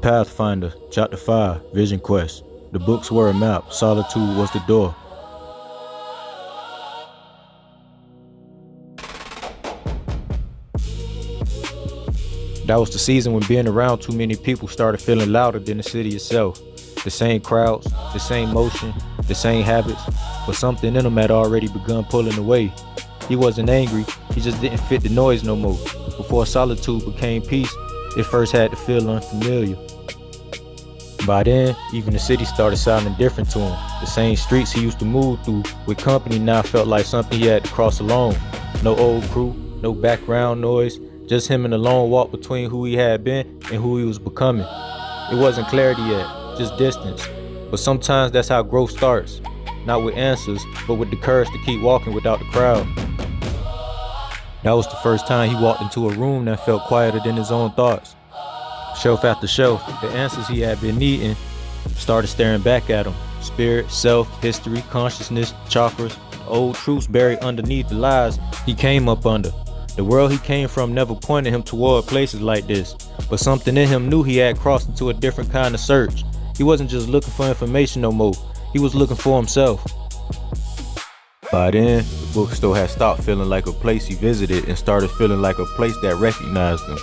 Pathfinder, Chapter 5, Vision Quest. The books were a map, Solitude was the door. That was the season when being around too many people started feeling louder than the city itself. The same crowds, the same motion, the same habits, but something in him had already begun pulling away. He wasn't angry, he just didn't fit the noise no more. Before solitude became peace, it first had to feel unfamiliar. By then, even the city started sounding different to him. The same streets he used to move through with company now felt like something he had to cross alone. No old crew, no background noise, just him in a lone walk between who he had been and who he was becoming. It wasn't clarity yet, just distance. But sometimes that's how growth starts. Not with answers, but with the courage to keep walking without the crowd. That was the first time he walked into a room that felt quieter than his own thoughts. Shelf after shelf, the answers he had been needing started staring back at him. Spirit, self, history, consciousness, chakras, old truths buried underneath the lies he came up under. The world he came from never pointed him toward places like this, but something in him knew he had crossed into a different kind of search. He wasn't just looking for information no more, he was looking for himself. By then, the bookstore had stopped feeling like a place he visited and started feeling like a place that recognized him.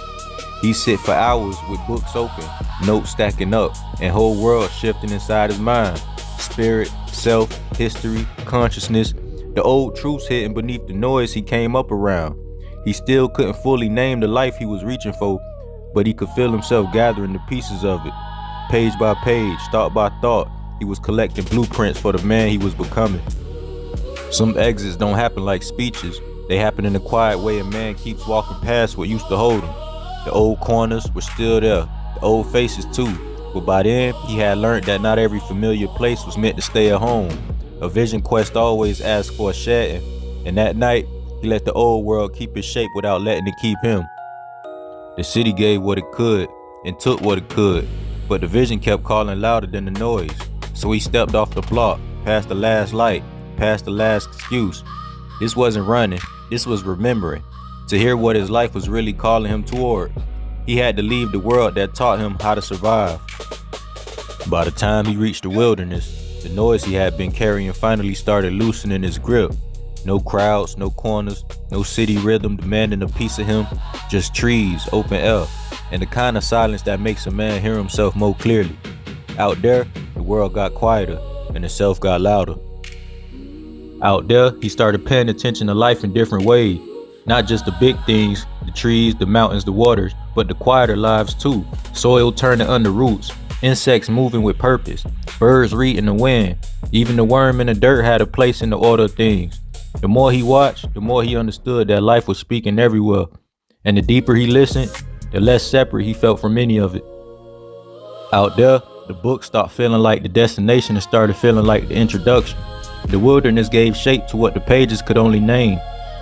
He'd sit for hours with books open, notes stacking up, and whole world shifting inside his mind. Spirit, self, history, consciousness, the old truths hidden beneath the noise he came up around. He still couldn't fully name the life he was reaching for, but he could feel himself gathering the pieces of it. Page by page, thought by thought, he was collecting blueprints for the man he was becoming. Some exits don't happen like speeches. They happen in the quiet way a man keeps walking past what used to hold him. The old corners were still there, the old faces too, but by then he had learned that not every familiar place was meant to stay at home. A vision quest always asked for a shedding, and that night he let the old world keep its shape without letting it keep him. The city gave what it could and took what it could, but the vision kept calling louder than the noise. So he stepped off the block, past the last light, past the last excuse. This wasn't running, this was remembering. To hear what his life was really calling him toward. He had to leave the world that taught him how to survive. By the time he reached the wilderness, the noise he had been carrying finally started loosening his grip. No crowds, no corners, no city rhythm demanding a piece of him, just trees, open air, and the kind of silence that makes a man hear himself more clearly. Out there, the world got quieter and the self got louder. Out there, he started paying attention to life in different ways. Not just the big things, the trees, the mountains, the waters, but the quieter lives too. Soil turning under roots, insects moving with purpose, birds reading the wind. Even the worm in the dirt had a place in the order of things. The more he watched, the more he understood that life was speaking everywhere. And the deeper he listened, the less separate he felt from any of it. Out there, the book stopped feeling like the destination and started feeling like the introduction. The wilderness gave shape to what the pages could only name.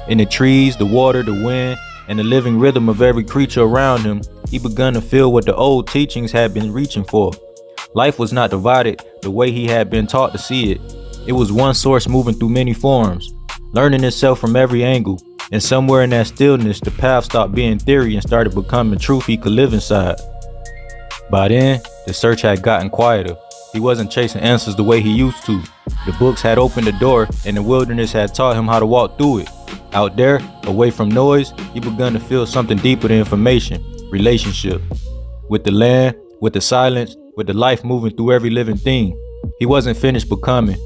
In the trees, the water, the wind, and the living rhythm of every creature around him, he began to feel what the old teachings had been reaching for. Life was not divided the way he had been taught to see it. It was one source moving through many forms, learning itself from every angle, and somewhere in that stillness, the path stopped being theory and started becoming truth he could live inside. By then, the search had gotten quieter. He wasn't chasing answers the way he used to. The books had opened the door, and the wilderness had taught him how to walk through it. Out there, away from noise, he began to feel something deeper than information, relationship. With the land, with the silence, with the life moving through every living thing. He wasn't finished becoming,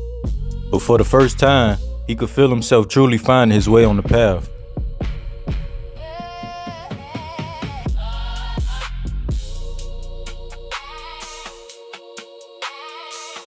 but for the first time, he could feel himself truly finding his way on the path.